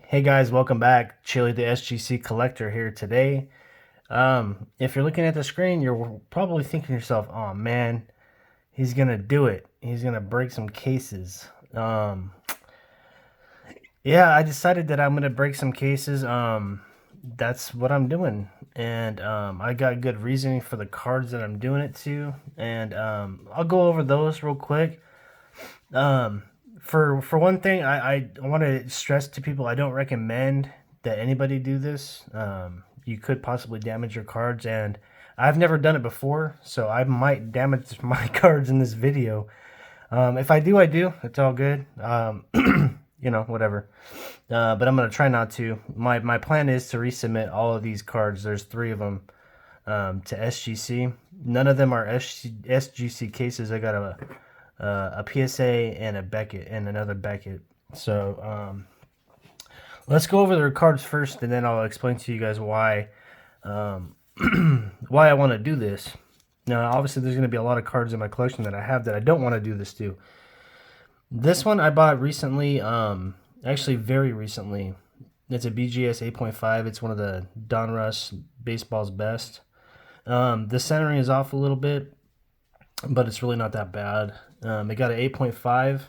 Hey guys, welcome back. Chili the SGC collector here today. If you're looking at the screen, you're probably thinking to yourself, "Oh man, he's gonna do it. He's gonna break some cases." Yeah, I decided that I'm gonna break some cases. That's what I'm doing, and I got good reasoning for the cards that I'm doing it to, and I'll go over those real quick. Um, for one thing, I want to stress to people I don't recommend that anybody do this. You could possibly damage your cards, and I've never done it before, so I might damage my cards in this video. If I do, I do. It's all good. Whatever. But I'm gonna try not to. My plan is to resubmit all of these cards. There's three of them to SGC. None of them are SGC cases. I got a PSA and a Beckett and another Beckett. So let's go over the cards first, and then I'll explain to you guys why why I want to do this. Now, obviously, there's going to be a lot of cards in my collection that I have that I don't want to do this to. This one I bought recently, actually very recently. It's a BGS 8.5. It's one of the Donruss Baseball's Best. The centering is off a little bit, but it's really not that bad. It got an 8.5,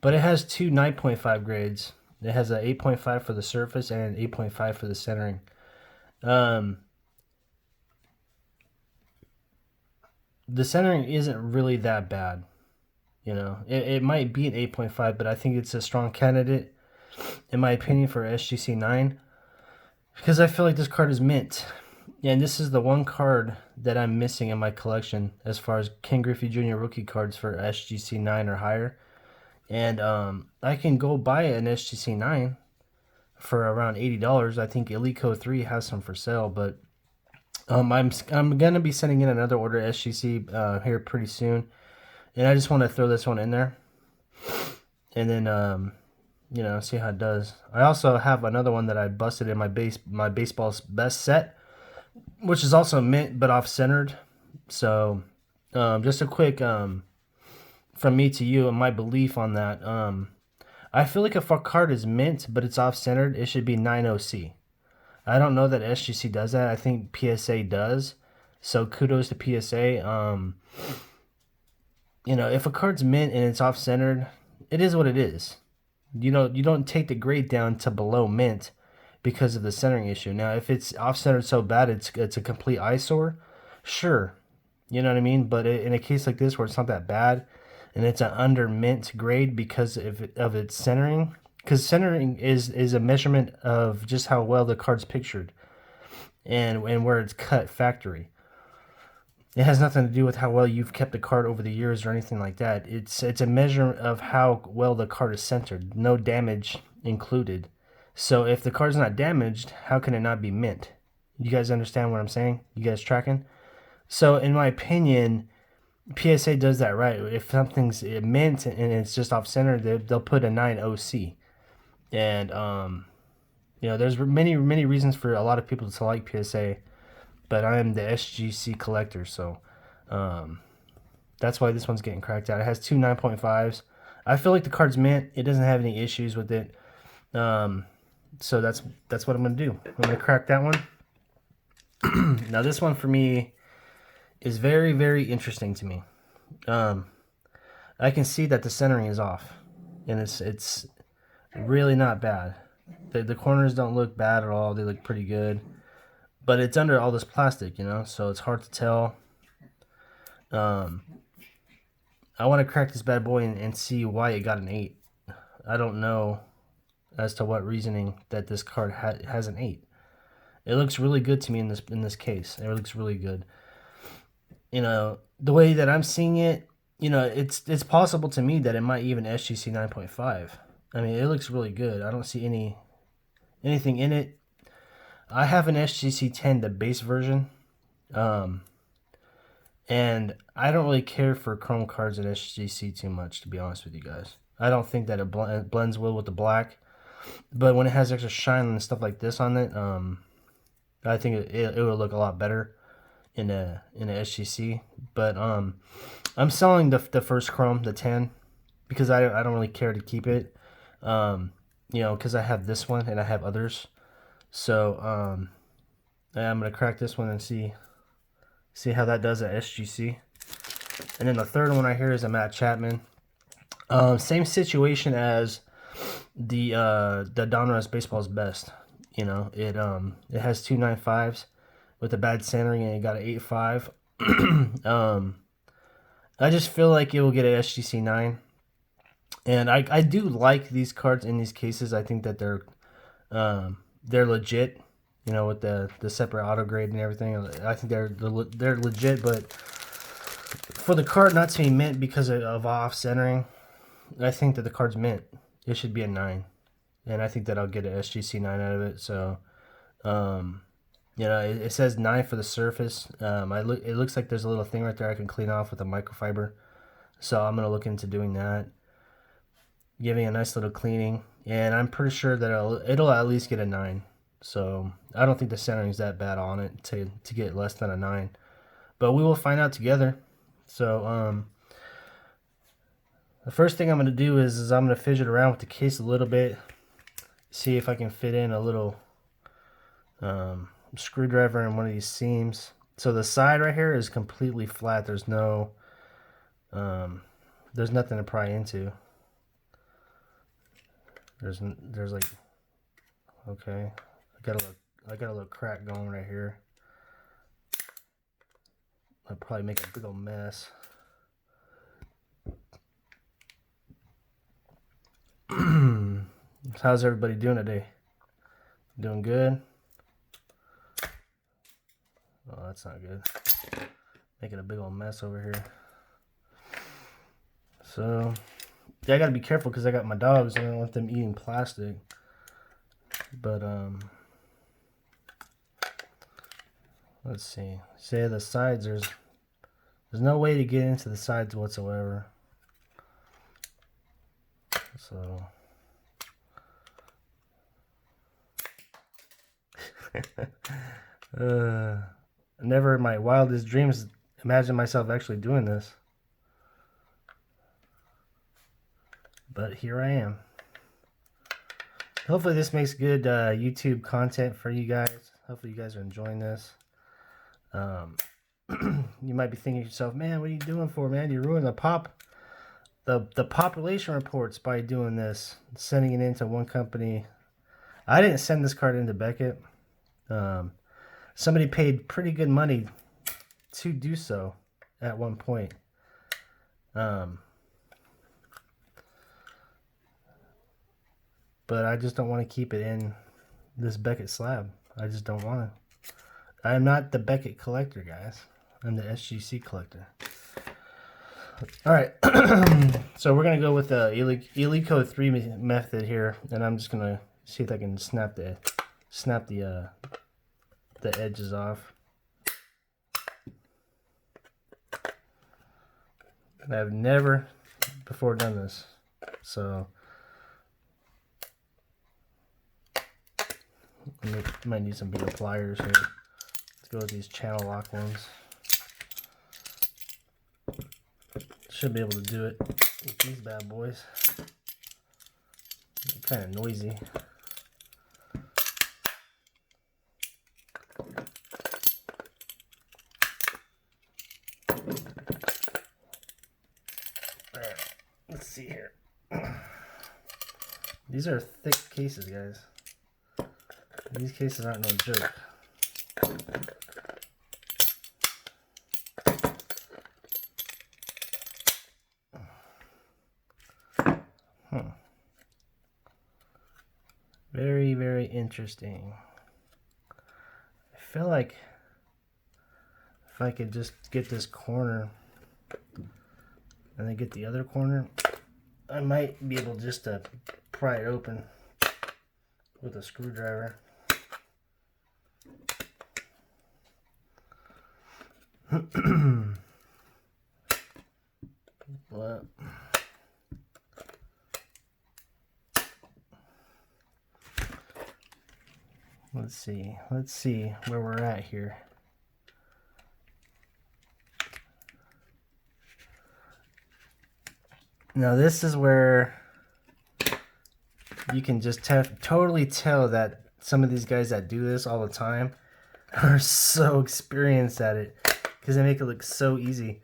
but it has two 9.5 grades. It has an 8.5 for the surface and an 8.5 for the centering. The centering isn't really that bad. You know, it might be an 8.5, but I think it's a strong candidate, in my opinion, for SGC 9. Because I feel like this card is mint. And this is the one card that I'm missing in my collection as far as Ken Griffey Jr. rookie cards for SGC 9 or higher. And I can go buy an SGC 9 for around $80. I think Elite Code 3 has some for sale, but I'm gonna be sending in another order SGC here pretty soon, and I just want to throw this one in there, and then see how it does. I also have another one that I busted in my baseball's best set, which is also mint but off centered. So just a quick from me to you and my belief on that. I feel like if a card is mint but it's off centered, it should be 9OC. I don't know that SGC does that. I think PSA does. So kudos to PSA. If a card's mint and it's off centered, it is what it is. You don't take the grade down to below mint because of the centering issue. Now, if it's off centered so bad it's a complete eyesore, sure. You know what I mean? But in a case like this where it's not that bad and it's an under mint grade because of its centering, because centering is a measurement of just how well the card's pictured and where it's cut factory. It has nothing to do with how well you've kept the card over the years or anything like that. It's a measure of how well the card is centered, no damage included. So if the card's not damaged, how can it not be mint? You guys understand what I'm saying? You guys tracking? So in my opinion, PSA does that right. If something's mint and it's just off center, they'll put a 9OC. And there's many reasons for a lot of people to like PSA, but I am the SGC collector, so that's why this one's getting cracked out. It has two 9.5s. I feel like the card's mint. It doesn't have any issues with it. So that's what I'm gonna do. I'm gonna crack that one. Now this one for me is very, very interesting to me. I can see that the centering is off, and it's really not bad. The corners don't look bad at all. They look pretty good. But it's under all this plastic, so it's hard to tell. I want to crack this bad boy and see why it got an 8. I don't know as to what reasoning that this card has an 8. It looks really good to me in this case. It looks really good. The way that I'm seeing it, it's possible to me that it might even SGC 9.5. I mean, it looks really good. I don't see anything in it. I have an SGC 10, the base version, and I don't really care for chrome cards in SGC too much, to be honest with you guys. I don't think that it blends well with the black, but when it has extra shine and stuff like this on it, I think it would look a lot better in a SGC. But I'm selling the first chrome, the 10, because I don't really care to keep it. you know, because I have this one and I have others. So I'm gonna crack this one and see how that does at SGC. And then the third one right here is a Matt Chapman. Same situation as the Donruss Baseball's Best. You know, it has 295s with a bad centering, and it got an 8.5. I just feel like it will get an SGC 9. And I do like these cards in these cases. I think that they're legit, you know, with the separate auto grade and everything. I think they're legit, but for the card not to be mint because of off centering, I think that the card's mint. It should be a 9, and I think that I'll get an SGC 9 out of it. So, you know, it says 9 for the surface. It looks like there's a little thing right there I can clean off with a microfiber. So I'm gonna look into doing that, giving a nice little cleaning, and I'm pretty sure that it'll at least get a 9. So I don't think the centering is that bad on it to get less than a 9, but we will find out together. So the first thing I'm gonna do is I'm gonna fidget around with the case a little bit, see if I can fit in a little screwdriver in one of these seams. So the side right here is completely flat. There's nothing to pry into. There's like, okay, I got a little crack going right here. I'll probably make a big old mess. How's everybody doing today? Doing good? Oh, that's not good. Making a big old mess over here. So, yeah, I gotta be careful because I got my dogs and I don't want them eating plastic. But, let's see. Say the sides, there's no way to get into the sides whatsoever. So, never in my wildest dreams imagine myself actually doing this. But here I am. Hopefully this makes good YouTube content for you guys. Hopefully you guys are enjoying this. You might be thinking to yourself, man, what are you doing for, man? You're ruining the population reports by doing this, sending it into one company. I didn't send this card into Beckett. Somebody paid pretty good money to do so at one point. But I just don't want to keep it in this Beckett slab. I just don't want to. I am not the Beckett collector, guys. I'm the SGC collector. All right. So we're going to go with the Eleco 3 method here. And I'm just going to see if I can snap the edges off. I've never before done this. So might need some bigger pliers here. Let's go with these channel lock ones. Should be able to do it with these bad boys. They're kind of noisy. Alright, let's see here. These are thick cases, guys. These cases aren't no joke. Very, very interesting. I feel like if I could just get this corner and then get the other corner, I might be able just to pry it open with a screwdriver. But let's see where we're at here. Now this is where you can just totally tell that some of these guys that do this all the time are so experienced at it because they make it look so easy.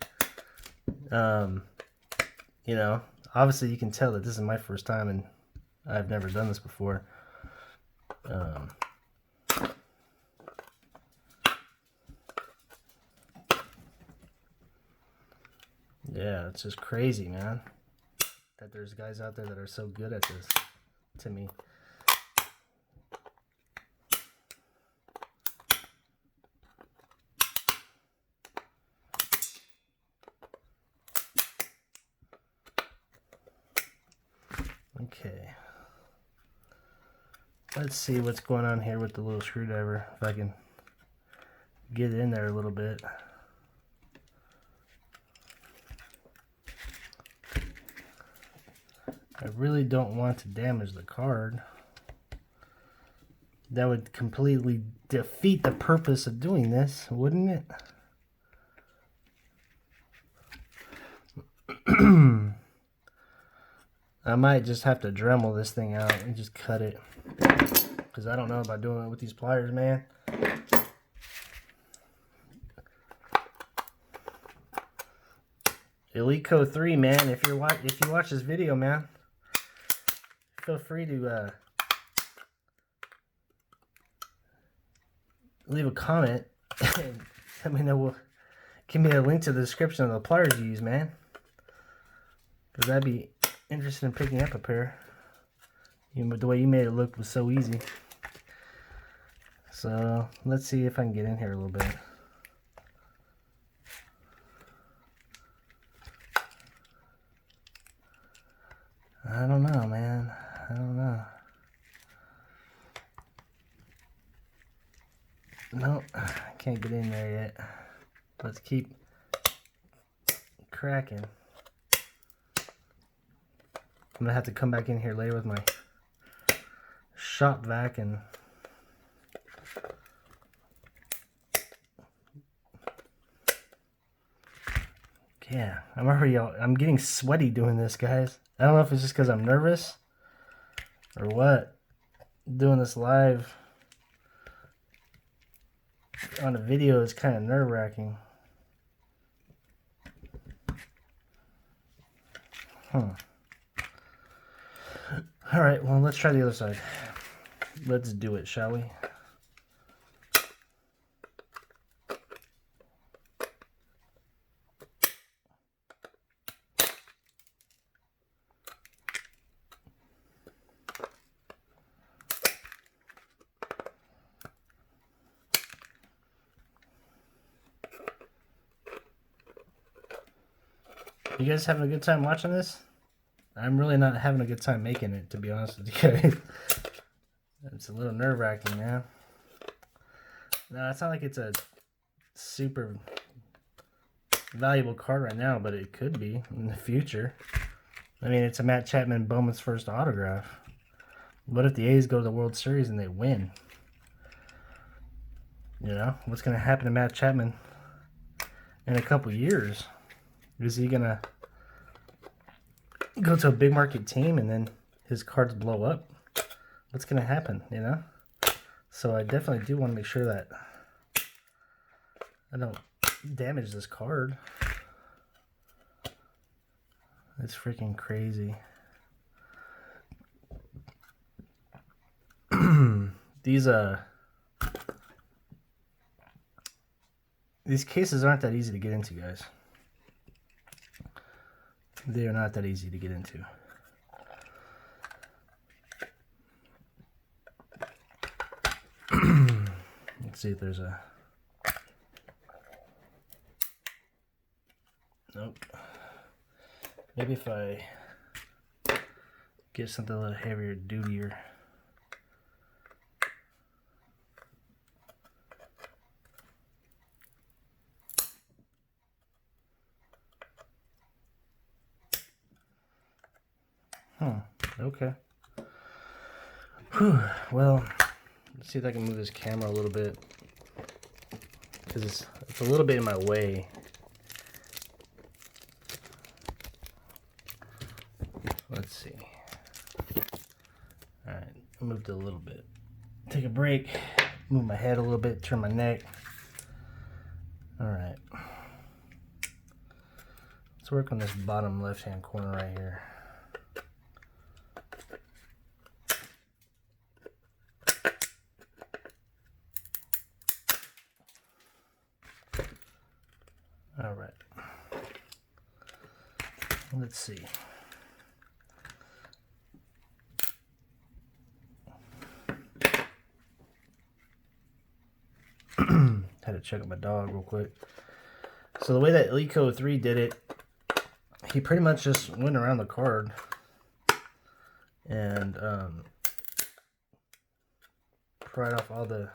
You know, obviously you can tell that this is my first time and I've never done this before. Yeah, it's just crazy, man, that there's guys out there that are so good at this, to me. Okay. Let's see what's going on here with the little screwdriver, if I can get it in there a little bit. I really don't want to damage the card. That would completely defeat the purpose of doing this, wouldn't it? I might just have to Dremel this thing out and just cut it, because I don't know about doing it with these pliers, man. Elico 3, man, if you watch this video, man, feel free to leave a comment and let me know. Give me a link to the description of the pliers you use, man, because I'd be interested in picking up a pair. You know, the way you made it look was so easy. So let's see if I can get in here a little bit. I don't know, man. I don't know. Nope, I can't get in there yet. Let's keep cracking. I'm gonna have to come back in here later with my shop vac and yeah, I'm getting sweaty doing this, guys. I don't know if it's just because I'm nervous or what. Doing this live on a video is kind of nerve-wracking. Alright, well, let's try the other side. Let's do it, shall we? You guys having a good time watching this? I'm really not having a good time making it, to be honest with you guys. It's a little nerve-wracking, man. No, it's not like it's a super valuable card right now, but it could be in the future. I mean, it's a Matt Chapman Bowman's first autograph. What if the A's go to the World Series and they win? You know, what's going to happen to Matt Chapman in a couple years? Is he going to go to a big market team and then his cards blow up? What's going to happen, you know? So I definitely do want to make sure that I don't damage this card. It's freaking crazy. These cases aren't that easy to get into, guys. They are not that easy to get into. Let's see if there's a... Nope. Maybe if I get something a little heavier, dutier. Okay. Whew. Well, let's see if I can move this camera a little bit, because it's a little bit in my way. Let's see. moved it a little bit. Take a break, move my head a little bit, turn my neck. All right. Let's work on this bottom left-hand corner right here. All right. Let's see. Had to check out my dog real quick. So the way that Lico 3 did it, he pretty much just went around the card and pried off all the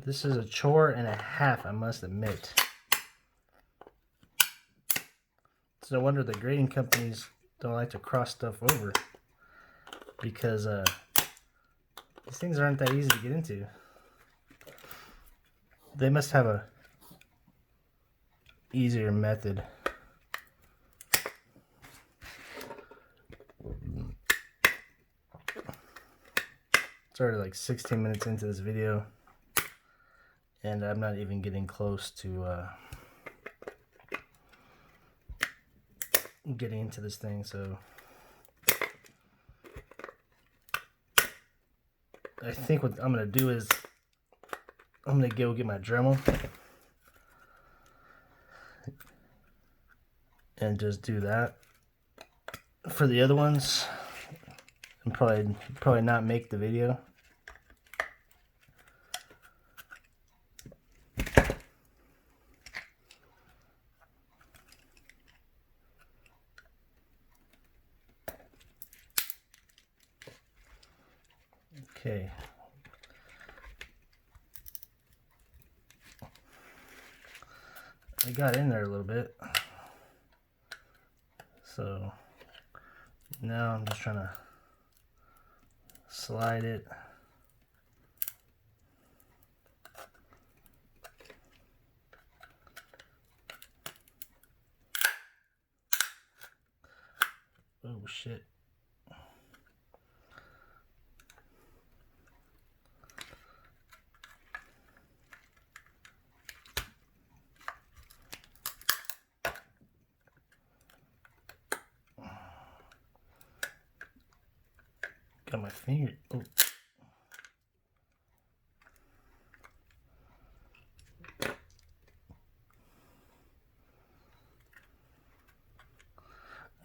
This is a chore and a half, I must admit. It's no wonder the grading companies don't like to cross stuff over, because these things aren't that easy to get into. They must have a easier method. It's already like 16 minutes into this video, and I'm not even getting close to getting into this thing, so I think what I'm going to do is I'm going to go get my Dremel and just do that. For the other ones, and probably not make the video. Okay. I got in there a little bit. So now I'm just trying to slide it. Oh shit. Got my finger. Oh.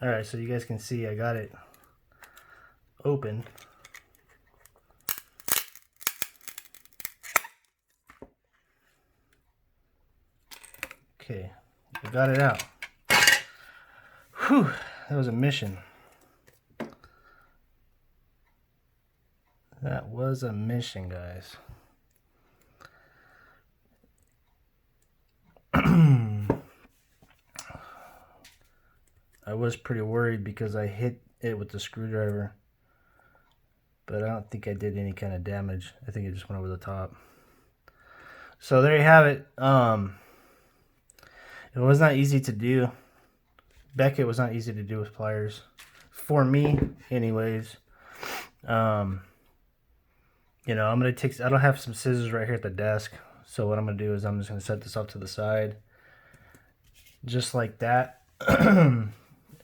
All right, so you guys can see I got it open. Okay, I got it out. Whew, that was a mission. That was a mission, guys. I was pretty worried because I hit it with the screwdriver, but I don't think I did any kind of damage. I think it just went over the top. So there you have it. It was not easy to do. Beckett was not easy to do with pliers. For me, anyways. You know, I'm going to take, I don't have some scissors right here at the desk. So what I'm going to do is I'm just going to set this off to the side. Just like that.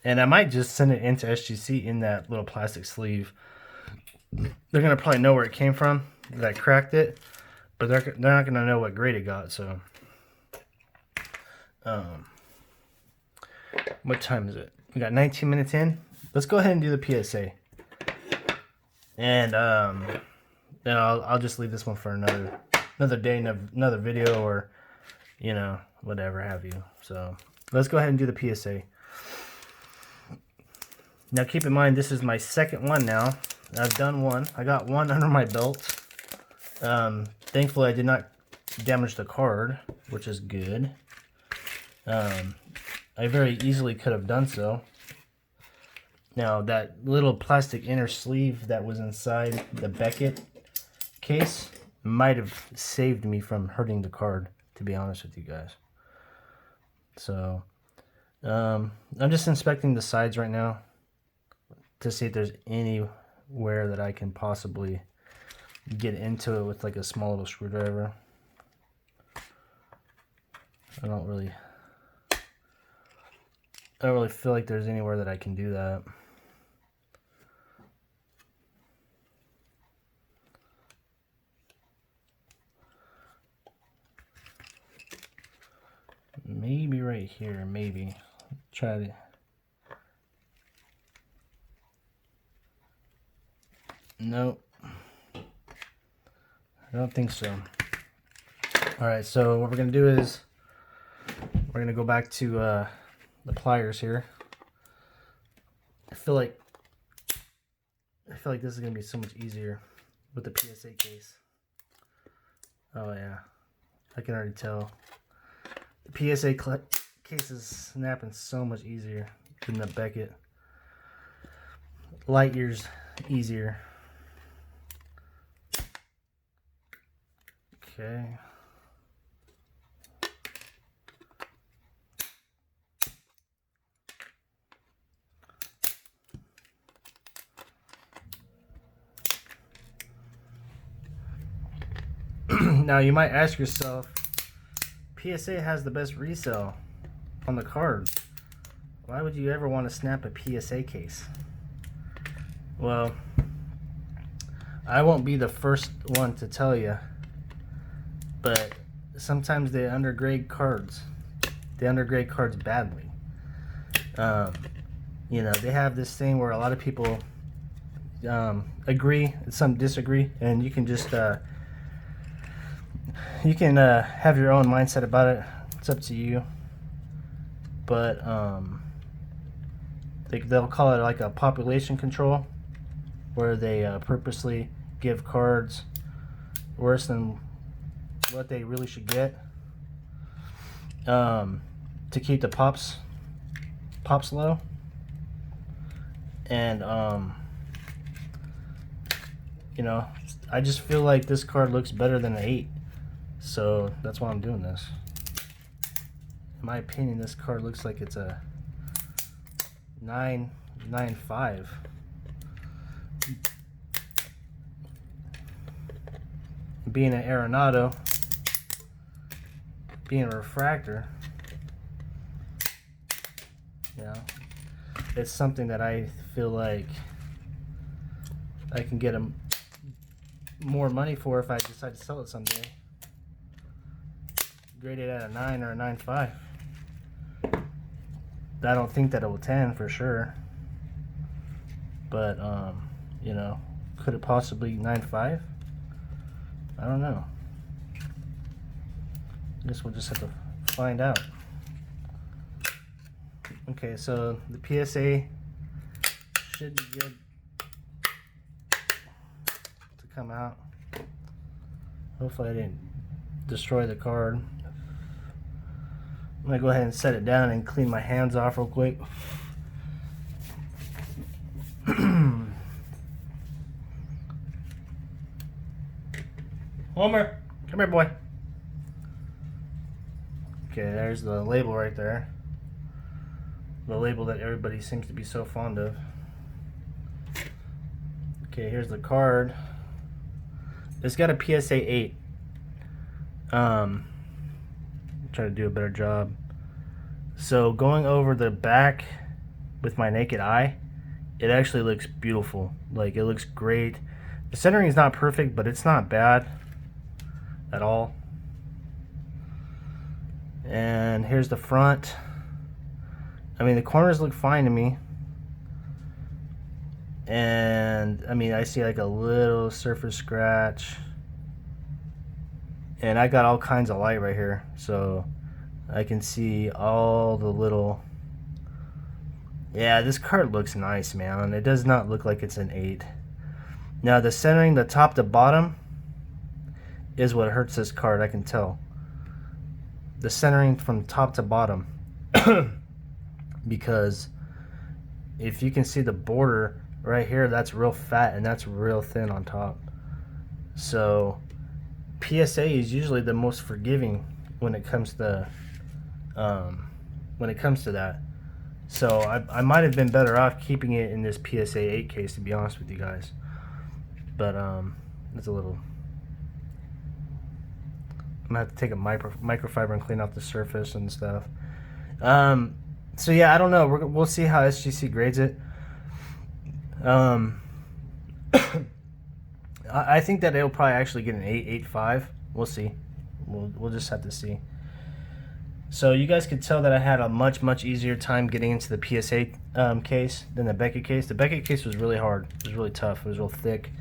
And I might just send it into SGC in that little plastic sleeve. They're going to probably know where it came from, that I cracked it. But they're not going to know what grade it got, so. What time is it? We got 19 minutes in. Let's go ahead and do the PSA. And then I'll just leave this one for another day, another video, or you know, whatever have you. So let's go ahead and do the PSA. Now keep in mind, this is my second one now. I've done one. I got one under my belt. Thankfully I did not damage the card, which is good. I very easily could have done so. Now, that little plastic inner sleeve that was inside the Beckett case might have saved me from hurting the card, to be honest with you guys. So, I'm just inspecting the sides right now to see if there's anywhere that I can possibly get into it with like a small little screwdriver. I don't really feel like there's anywhere that I can do that. Maybe right here, maybe. Try to. Nope. I don't think so. Alright, so what we're going to do is we're going to go back to the pliers here. I feel like this is going to be so much easier with the PSA case. Oh yeah, I can already tell. The PSA case is snapping so much easier than the Beckett. Light years easier. Okay. Now you might ask yourself, PSA has the best resale on the card. Why would you ever want to snap a PSA case? Well, I won't be the first one to tell you, but sometimes they undergrade cards. They undergrade cards badly. You know, they have this thing where a lot of people agree, some disagree, and you can just have your own mindset about it. It's up to you. But they'll call it like a population control, where they purposely give cards worse than what they really should get, to keep the pops low. And you know, I just feel like this card looks better than an 8, so that's why I'm doing this. In my opinion, this card looks like it's a 9.95. Being an Arenado, being a refractor, you know, it's something that I feel like I can get more money for if I decide to sell it someday. Graded at a 9 or a 9.5. I don't think that it will 10 for sure, but you know, could it possibly 9.5? I don't know. I guess we'll just have to find out. Okay, so the PSA should be good to come out. Hopefully I didn't destroy the card. I'm gonna go ahead and set it down and clean my hands off real quick. Homer, come here, boy. Okay, there's the label right there. The label that everybody seems to be so fond of. Okay, here's the card. It's got a PSA 8. Try to do a better job. So going over the back with my naked eye, it actually looks beautiful. Like, it looks great. The centering is not perfect, but it's not bad at all. And here's the front. I mean, the corners look fine to me. And I mean, I see like a little surface scratch. And I got all kinds of light right here, so I can see all the little... Yeah, this card looks nice, man. It does not look like it's an 8. Now, the centering, the top to bottom, is what hurts this card, I can tell. The centering from top to bottom. Because if you can see the border right here, that's real fat and that's real thin on top. So PSA is usually the most forgiving when it comes to that. So I might have been better off keeping it in this PSA 8 case, to be honest with you guys. But it's a little. I'm gonna have to take a microfiber and clean out the surface and stuff. So yeah, I don't know. We'll see how SGC grades it. I think that it'll probably actually get an 8.85. We'll see. We'll just have to see. So you guys could tell that I had a much easier time getting into the PSA case than the Beckett case. The Beckett case was really hard. It was really tough. It was real thick.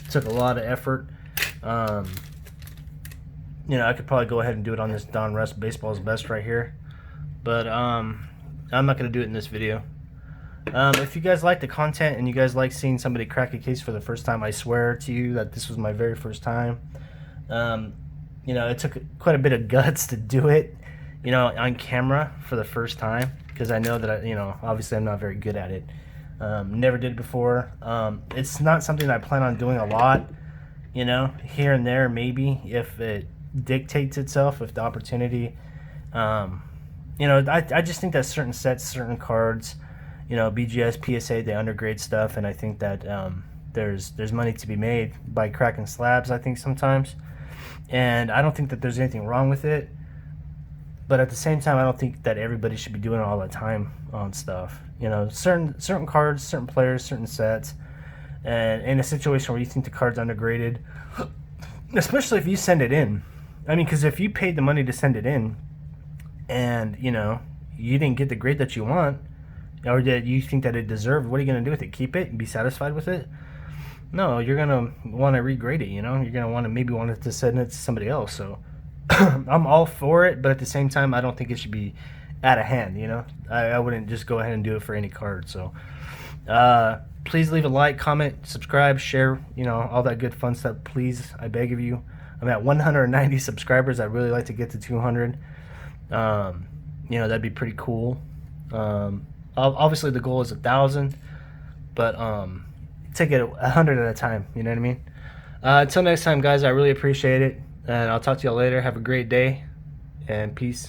It took a lot of effort. You know, I could probably go ahead and do it on this Don Russ Baseball's Best right here, but I'm not going to do it in this video. If you guys like the content and you guys like seeing somebody crack a case for the first time, I swear to you that this was my very first time. You know, it took quite a bit of guts to do it, you know, on camera for the first time, because I know that you know, obviously I'm not very good at it. Never did it before. It's not something that I plan on doing a lot, you know, here and there maybe if it dictates itself, if the opportunity. You know, I just think that certain sets, certain cards, you know, BGS, PSA, they undergrade stuff, and I think that there's money to be made by cracking slabs, I think, sometimes. And I don't think that there's anything wrong with it, but at the same time, I don't think that everybody should be doing it all the time on stuff. You know, certain cards, certain players, certain sets, and in a situation where you think the card's undergraded, especially if you send it in. I mean, because if you paid the money to send it in, and you know you didn't get the grade that you want, or that you think that it deserved, what are you going to do with it? Keep it and be satisfied with it? No, you're going to want to regrade it, you know? You're going to want to maybe want it to send it to somebody else. So I'm all for it, but at the same time, I don't think it should be out of hand, you know? I wouldn't just go ahead and do it for any card. So please leave a like, comment, subscribe, share, you know, all that good fun stuff. Please, I beg of you. I'm at 190 subscribers. I'd really like to get to 200. You know, that'd be pretty cool. Obviously the goal is 1,000, but take it 100 at a time, you know what I mean? Until next time, guys, I really appreciate it, and I'll talk to y'all later. Have a great day, and peace.